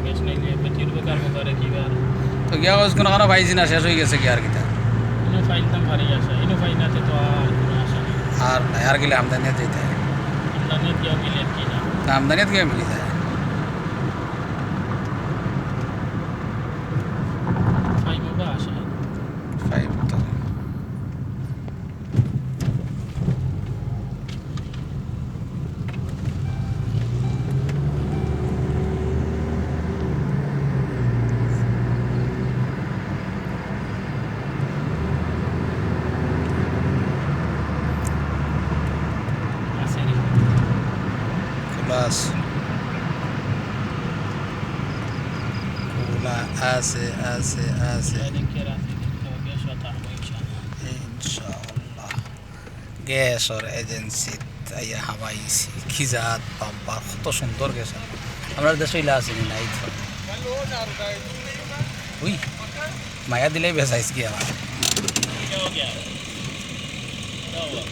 Gas নাইলে বেটির বেকার করে কিবার তো গিয়া কোনো কোনো পাইছি না, শেষ হয়ে গেছে কি আর কিতা ইনো ফাইলতাম ভারী আসা ইনো ফাইনাতে তো আর কোনো আশা নেই আর নাই, আর গেলে আমদানিয়াত যেতে হয়। আমদানি গিয়া মিলে কি না তা আমদানিয়াত গিয়ে মিলি যায়। ফাইমো বা আসা ফাইভ তো আছে রে খোলা আছে, খোলা আছে আছে আছে দেখে রাখি তো গ্যাস হতা ইনশাআল্লাহ ইনশাআল্লাহ। গ্যাসর এজেন্সি আইয়া হামাইছি খিজাত পাম্পার কত সুন্দর গ্যাস। আমরা দেশে ইলা আছে না এই তো উই মায়া দিলেই বেসাইস কি আমার क्या हो गया